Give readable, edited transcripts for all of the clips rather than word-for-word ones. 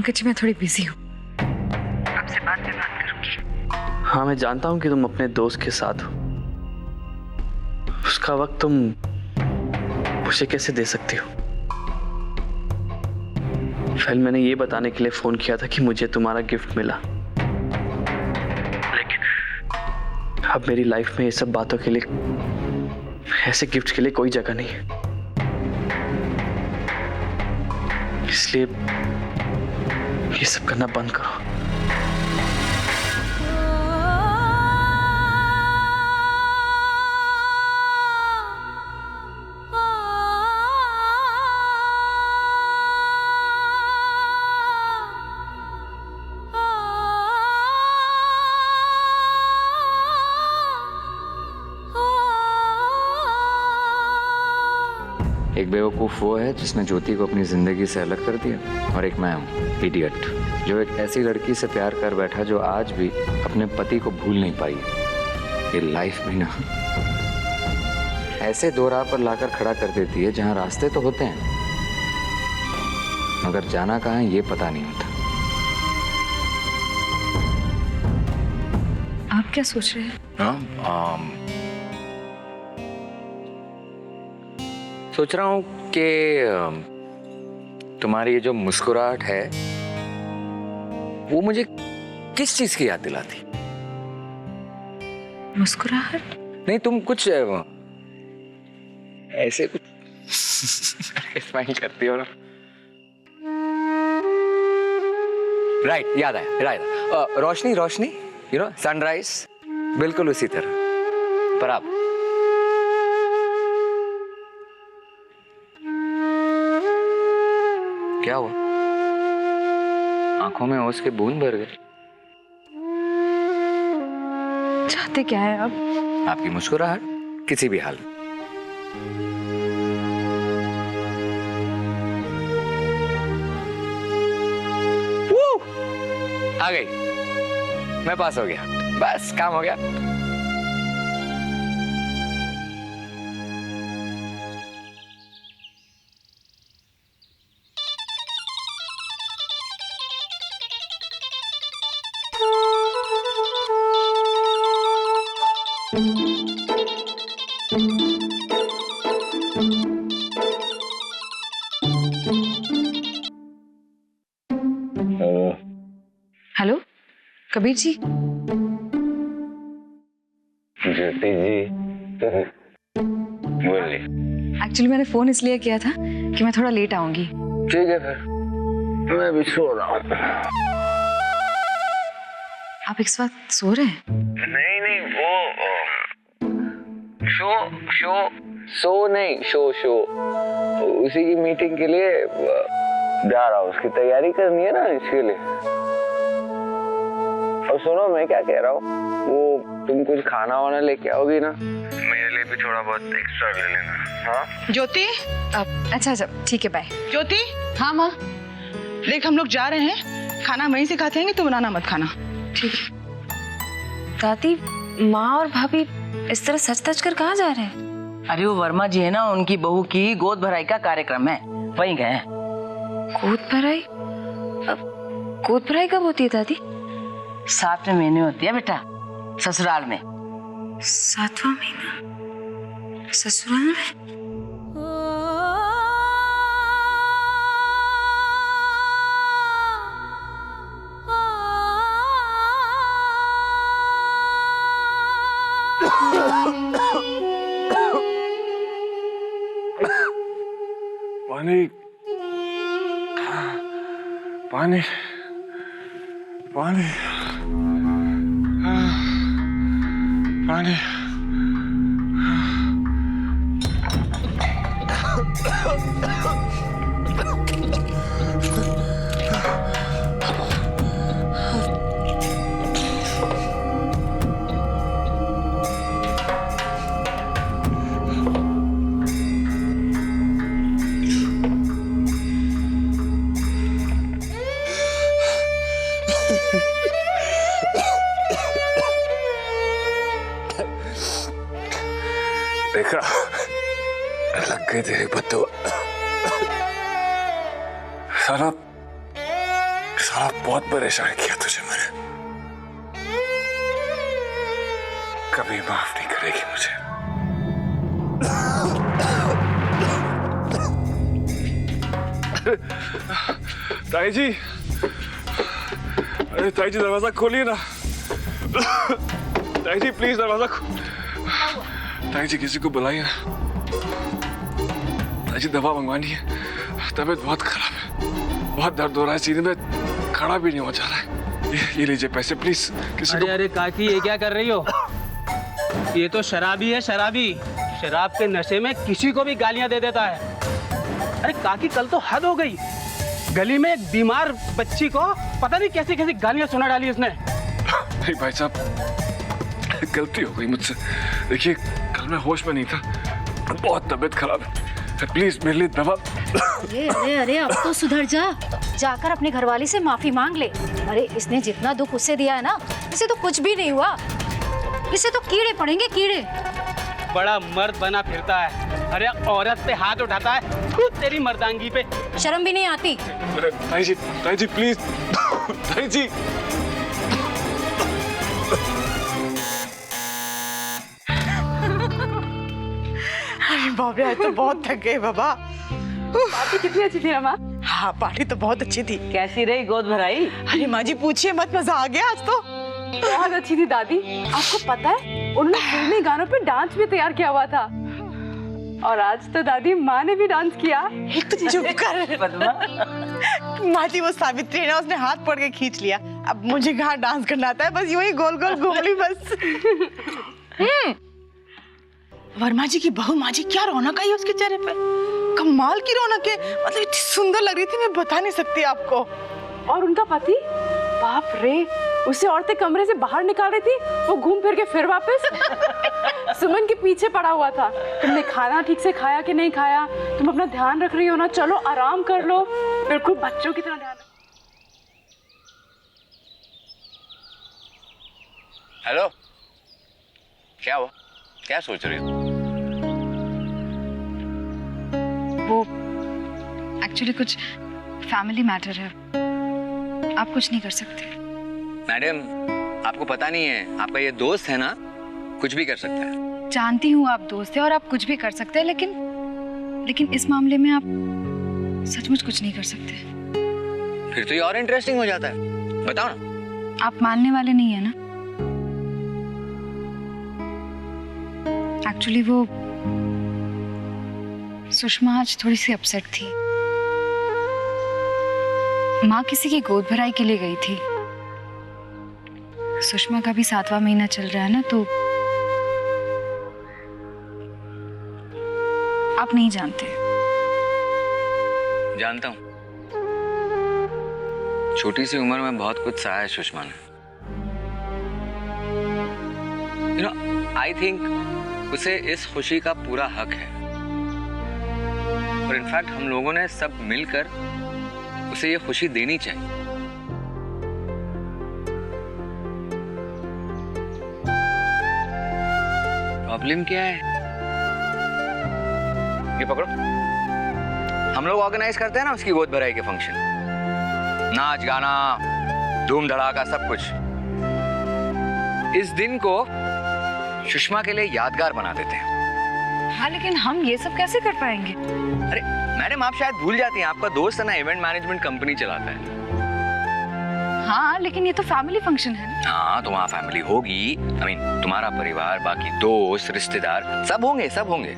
पंकज जी मैं थोड़ी बिजी हूँ, आपसे बाद में बात करूंगी। हाँ मैं जानता हूँ कि तुम अपने दोस्त के साथ हो, उसका वक्त तुम मुझे कैसे दे सकती हो। फिर मैंने ये बताने के लिए फोन किया था कि मुझे तुम्हारा गिफ्ट मिला, लेकिन अब मेरी लाइफ में ये सब बातों के लिए, ऐसे गिफ्ट के लिए कोई जगह नहीं है। इसलिए ये सब करना बंद करो। एक बेवकूफ़ वो है जिसने ज्योति को अपनी जिंदगी से अलग कर दिया, और एक मैं हूँ इडियट, जो एक ऐसी लड़की से प्यार कर बैठा जो आज भी अपने पति को भूल नहीं पाई। ये लाइफ भी ना ऐसे दो राह पर लाकर खड़ा कर देती है जहाँ रास्ते तो होते हैं मगर जाना कहाँ है ये पता नहीं होता। आप क्या सोच रहे हैं? सोच रहा हूँ कि तुम्हारी ये जो मुस्कुराहट है वो मुझे किस चीज की याद दिलाती? मुस्कुराहट? नहीं, तुम कुछ ऐसे कुछ स्माइल करती हो ना। राइट, याद आया, रोशनी रोशनी, सनराइज, बिल्कुल उसी तरह। पर आप क्या हुआ? आंखों में ओस के बूंद भर गए। चाहते क्या है आप? आपकी मुस्कुराहट किसी भी हाल में। आ गई, मैं पास हो गया, बस काम हो गया। हेलो कबीर जी। ज्योति जी बोलिए। एक्चुअली मैंने फोन इसलिए किया था कि मैं थोड़ा लेट आऊंगी। ठीक है, फिर मैं भी सो रहा हूँ। आप इस वक्त सो रहे हैं? नहीं, वो शो नहीं, शो उसी की मीटिंग के लिए जा रहा हूँ, उसकी तैयारी करनी है ना, इसके लिए। और सुनो, मैं क्या कह रहा हूँ, वो तुम कुछ खाना वाना लेके आओगी ना, मेरे लिए भी थोड़ा बहुत एक्स्ट्रा ले लेना। हाँ ज्योति। अच्छा ठीक है, बाय। ज्योति। हाँ माँ। देख, हम लोग जा रहे हैं, खाना वहीं से खाते हैं, तो बनाना मत खाना। ठीक है। दादी, माँ और भाभी इस तरह सच तच कर कहाँ जा रहे हैं? अरे वो वर्मा जी है ना, उनकी बहू की गोद भराई का कार्यक्रम है, वहीं गए हैं। गोद भराई? गोद भराई कब होती है दादी? 7वें महीने होती है बेटा, ससुराल में। 7वां महीना ससुराल में? पानी पानी पानी पानी। देखा, लग गई तेरी बद्दुआ। साला साला बहुत परेशान किया तुझे मैंने, कभी माफ नहीं करेगी मुझे। ताई जी, अरे ताई जी दरवाजा खोलिए ना। ताई जी प्लीज दरवाजा ताई जी किसी को बुलाइए ना। ताई जी दवा मंगवानी है, तबीयत बहुत खराब है, बहुत दर्द हो रहा है सीने में, खड़ा भी नहीं हो जा रहा है। ये लीजिए पैसे प्लीज किसी को। अरे काकी ये क्या कर रही हो? ये तो शराबी है, शराबी। शराब के नशे में किसी को भी गालियां दे देता है। अरे काकी कल तो हद हो गई, गली में एक बीमार बच्ची को पता नहीं कैसी कैसी गालियां सुना डाली इसने। नहीं भाई साहब, गलती हो गई मुझसे। देखिए कल मैं होश में नहीं था, बहुत तबीयत खराब है, प्लीज मेरे लिए दवा। अरे अरे अरे अब तो सुधर जा, जाकर अपने घरवाली से माफी मांग ले। अरे इसने जितना दुख उससे दिया है ना, इसे तो कुछ भी नहीं हुआ, इसे तो कीड़े पड़ेंगे कीड़े। बड़ा मर्द बना फिरता है, अरे औरत पे हाथ उठाता है, खुद तेरी मर्दांगी पे शर्म भी नहीं आती। ताई जी प्लीज, ताई जी। अरे बाप रे, आज तो बहुत थक गए बाबा। पार्टी कितनी अच्छी थी ना माँ? हाँ पार्टी तो बहुत अच्छी थी। कैसी रही गोद भराई? अरे माँ जी पूछिए मत, मजा आ गया आज तो। बहुत अच्छी थी दादी। आपको पता है उन्होंने फिल्मी गानों पे डांस भी तैयार किया हुआ था, और आज तो दादी माँ ने भी डांस किया। एक तो चुप कर माँ जी, वो सावित्री है ना, उसने हाथ पकड़ के खींच लिया। अब मुझे कहाँ डांस करना आता है, बस यूं ही गोल गोल घूम ली बस। वर्मा जी की बहू माँ जी, क्या रौनक आई उसके चेहरे पे, कमाल की रौनक है, मतलब इतनी सुंदर लग रही थी, मैं बता नहीं सकती आपको। और उनका पति, बाप रे, उसे औरतें कमरे से बाहर निकाल रही थी, वो घूम फिर के फिर वापस सुमन के पीछे पड़ा हुआ था। तुमने खाना ठीक से खाया कि नहीं खाया, तुम अपना ध्यान रख रही हो ना, चलो आराम कर लो, बिल्कुल बच्चों की तरह ध्यान रखो। हेलो, क्या हुआ? क्या सोच रही हो? वो एक्चुअली कुछ फैमिली मैटर है, आप कुछ नहीं कर सकते। मैडम, आपको पता नहीं है, आपका ये दोस्त है ना, कुछ भी कर सकता है। जानती हूँ आप दोस्त हैं और आप कुछ भी कर सकते हैं, लेकिन इस मामले में आप सचमुच कुछ नहीं कर सकते। फिर तो ये और इंटरेस्टिंग हो जाता है, बताओ ना। आप मानने वाले नहीं है ना? एक्चुअली वो सुषमा आज थोड़ी सी अपसेट थी। माँ किसी की गोद भराई के लिए गई थी। सुषमा का भी 7वां महीना चल रहा है ना, तो आप नहीं जानते। जानता हूँ, छोटी सी उम्र में बहुत कुछ सहा है सुषमा ने। यू नो, आई थिंक उसे इस खुशी का पूरा हक है, और इनफैक्ट हम लोगों ने सब मिलकर उसे ये खुशी देनी चाहिए। प्रॉब्लम क्या है? ये पकड़ो, हम लोग ऑर्गेनाइज करते हैं ना उसकी गोद भराई के फंक्शन, नाच गाना धूम धड़ाका सब कुछ। इस दिन को सुषमा के लिए यादगार बना देते हैं। हाँ, लेकिन हम ये सब कैसे कर पाएंगे? अरे मैडम, आप शायद भूल जाती हैं, आपका दोस्त है ना, इवेंट मैनेजमेंट कंपनी चलाता है। हाँ, लेकिन ये तो फैमिली फंक्शन है ना। हाँ, तो वहाँ फैमिली होगी, I mean, तुम्हारा परिवार, बाकी दोस्त, रिश्तेदार सब होंगे, सब होंगे।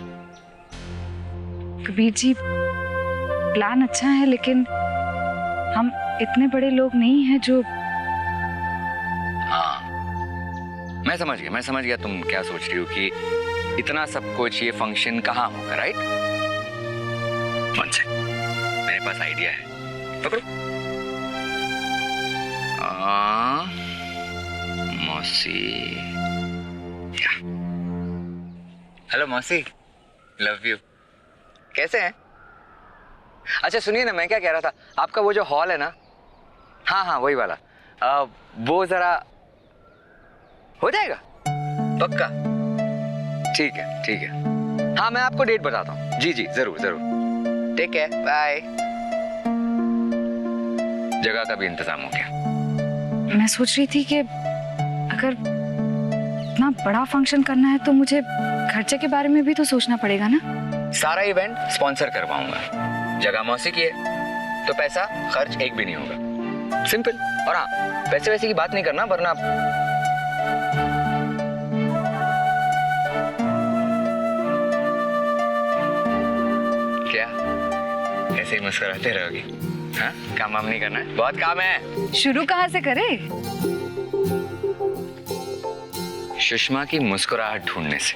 कबीर जी, प्लान अच्छा है, लेकिन हम इतने बड़े लोग नहीं हैं जो। हाँ, मैं समझ गया तुम क्या सोच रही हो कि इतना सब कुछ, ये फंक्शन कहाँ होगा, राइट? मेरे पास आइडिया है, पकड़ो। मौसी, हेलो मौसी, लव यू। कैसे हैं? अच्छा सुनिए ना, मैं क्या कह रहा था, आपका वो जो हॉल है ना, हाँ वही वाला, वो जरा हो जाएगा पक्का? ठीक है। हाँ, मैं आपको डेट बताता हूँ। जी जरूर। Take care, bye. जगह का भी इंतजाम हो गया। मैं सोच रही थी कि अगर इतना बड़ा फंक्शन करना है तो मुझे खर्चे के बारे में भी तो सोचना पड़ेगा ना। सारा इवेंट स्पॉन्सर करवाऊंगा। जगह मौसी की है तो पैसा खर्च एक भी नहीं होगा। सिंपल। और हाँ, पैसे वैसे की बात नहीं करना वरना क्या ऐसे ही मुस्कुराते रहोगी? हाँ, काम वाम नहीं करना है? बहुत काम है। शुरू कहाँ से करें? सुषमा की मुस्कुराहट ढूंढने से।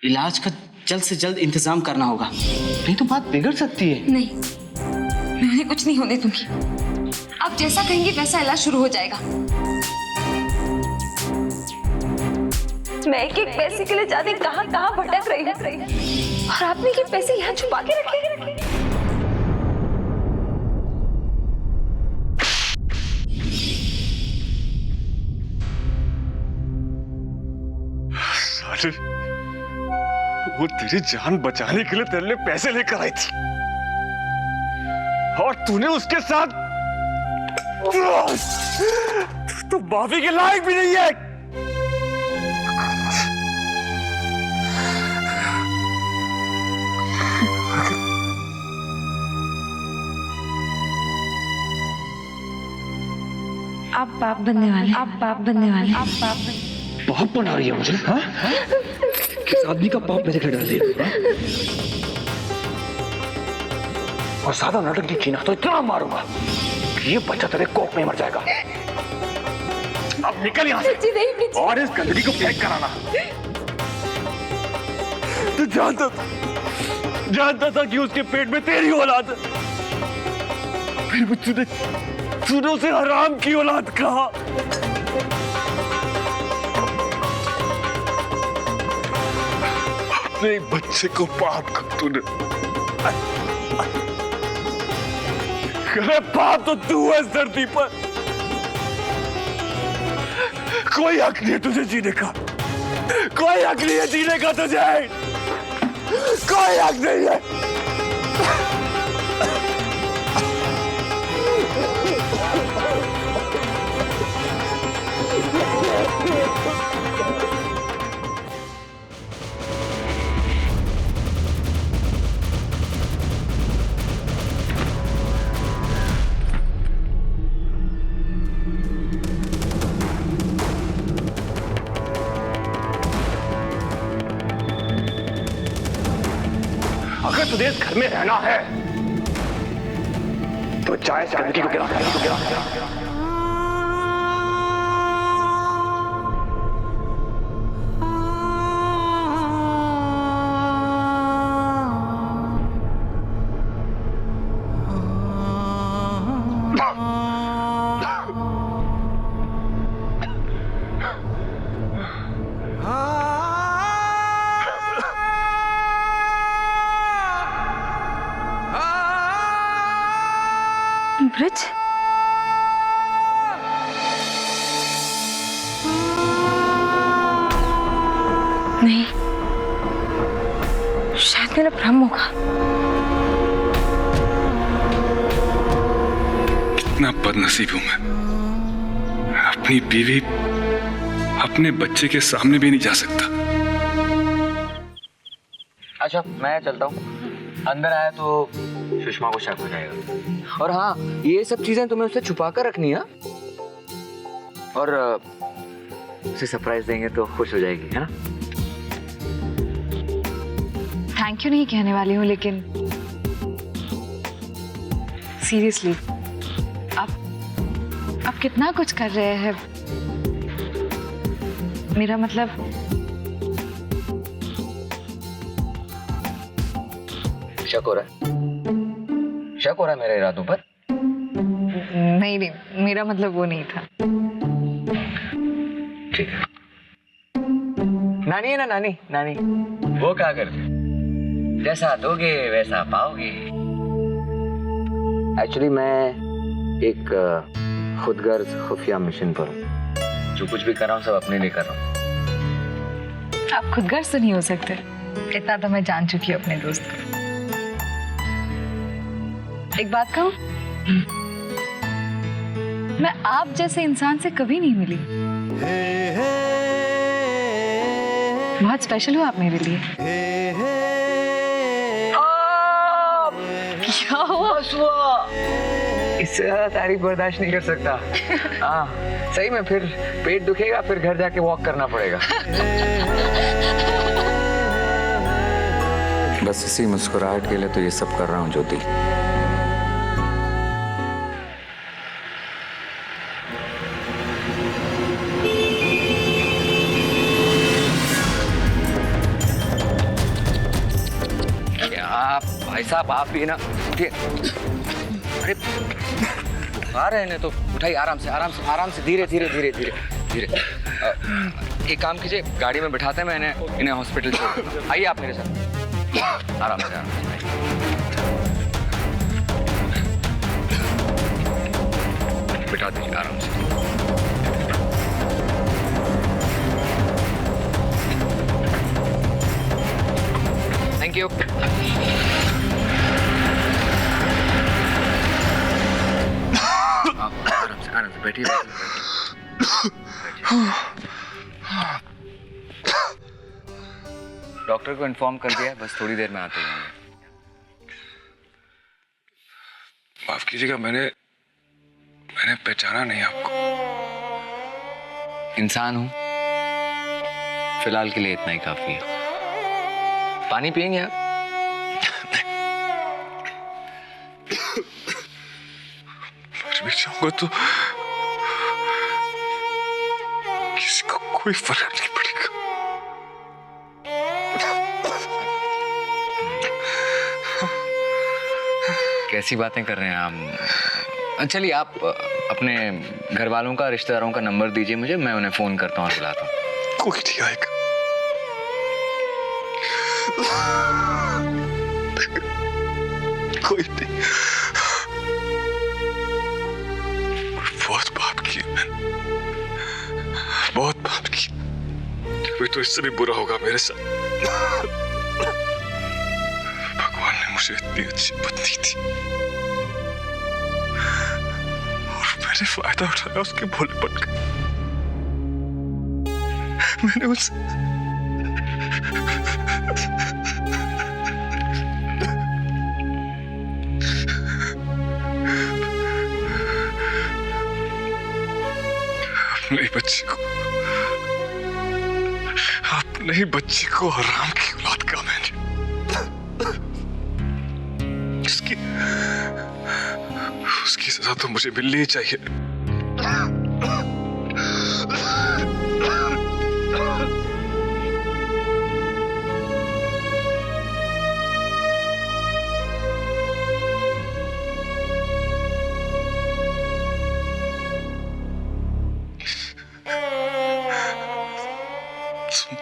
इलाज का जल्द से जल्द इंतजाम करना होगा, नहीं तो बात बिगड़ सकती है। नहीं, मैं उन्हें कुछ नहीं होने दूंगी। आप जैसा कहेंगे वैसा इलाज शुरू हो जाएगा। मैं एक एक पैसे के लिए जाने कहां कहां भटक रही हूं और आपने ये पैसे यहाँ छुपा के रखे। वो तेरी जान बचाने के लिए तेरे लिए पैसे लेकर आई थी और तूने उसके साथ तो माफी के लायक भी नहीं है। आप बाप बनने वाले, आप बाप बनने वाले, आप बाप बाप बना रही है मुझे? हाँ? किस आदमी का बाप मेरे घर डाल दिया? और ज्यादा नाटक की चीना तो इतना मारूंगा कि ये बच्चा तेरे कोख में मर जाएगा। अब निकल यहाँ से और इस गंदगी को फेंक कर आना। तू जानता था कि उसके पेट में तेरी औलाद है, फिर भी तूने उसे हराम की औलाद कहा। अपने बच्चे को पाप कर तूने। अरे पाप तो तू है इस धरती पर। कोई हक नहीं है तुझे जीने का, कोई हक नहीं है जीने का तुझे, कोई हक नहीं है। अगर तुझे इस घर में रहना है तो चाहे इस गंदगी को गिरा कर। ब्रिज, नहीं, शायद मेरा भ्रम होगा। कितना बदनसीब हूं मैं, अपनी बीवी अपने बच्चे के सामने भी नहीं जा सकता। अच्छा, मैं चलता हूँ। अंदर आया तो सुषमा को शक हो जाएगा। और हाँ, ये सब चीजें तुम्हें उससे छुपा कर रखनी है और उसे सरप्राइज देंगे तो खुश हो जाएगी, है ना? थैंक यू नहीं कहने वाली हूँ, लेकिन सीरियसली आप कितना कुछ कर रहे हैं। मेरा मतलब शक हो रहा है? शक हो रहा है मेरे इरादों पर? नहीं, मेरा मतलब वो नहीं था। ठीक है। नानी है ना, नानी वो क्या करते? जैसा दोगे वैसा पाओगे। एक्चुअली मैं एक खुदगर्ज खुफिया मिशन पर हूँ। जो कुछ भी कर रहा हूँ सब अपने लिए कर रहा हूँ। आप खुदगर्ज तो नहीं हो सकते, इतना तो मैं जान चुकी हूँ अपने दोस्त को। एक बात कहूँ, मैं आप जैसे इंसान से कभी नहीं मिली। बहुत स्पेशल हो आप मेरे लिए। क्या हुआ? इससे ज्यादा तारीफ बर्दाश्त नहीं कर सकता। हाँ सही में, फिर पेट दुखेगा, फिर घर जाके वॉक करना पड़ेगा। बस इसी मुस्कुराहट के लिए तो ये सब कर रहा हूँ ज्योति। भाई साहब आप भी ना उठिए। अरे बुखार है इन्हें तो उठाइए, आराम से आराम से आराम से, धीरे धीरे धीरे धीरे धीरे। एक काम कीजिए, गाड़ी में बिठाते हैं, मैं इन्हें हॉस्पिटल छोड़ दूंगा। आइए आप मेरे साथ, आराम से आराम से। बिठा दीजिए आराम से। Thank you. आराम से बैठिए। डॉक्टर को इन्फॉर्म कर दिया है, बस थोड़ी देर में आते हैं। माफ कीजिएगा, मैंने पहचाना नहीं आपको। इंसान हूं, फिलहाल के लिए इतना ही काफी है। पानी पिएंगे आप? भी चाहूंगा तो किसी को कोई फर्क नहीं पड़ेगा। कैसी बातें कर रहे हैं आप? चलिए आप अपने घर वालों का, रिश्तेदारों का नंबर दीजिए मुझे, मैं उन्हें फोन करता हूँ और बुलाता हूँ। कोई नहीं आएगा। कोई नहीं। बहुत पाप किए मैंने, बहुत पाप किए। अभी तो इससे भी बुरा होगा मेरे साथ। भगवान ने मुझे इतनी अच्छी पत्नी दी और मैंने फायदा उठाया उसके भोलेपन का। मैंने उसे अपने ही बच्चे को हराम की औलाद का मैंने उसकी सजा तो मुझे मिलनी ही चाहिए।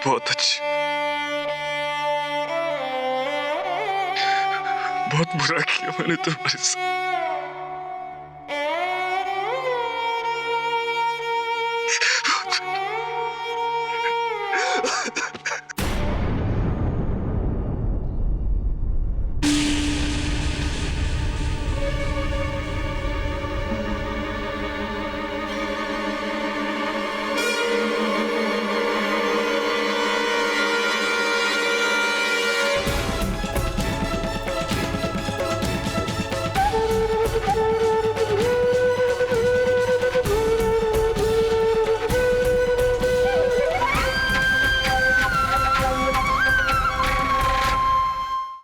बहुत अच्छी, बहुत बुरा किया मैंने तुम्हारे साथ।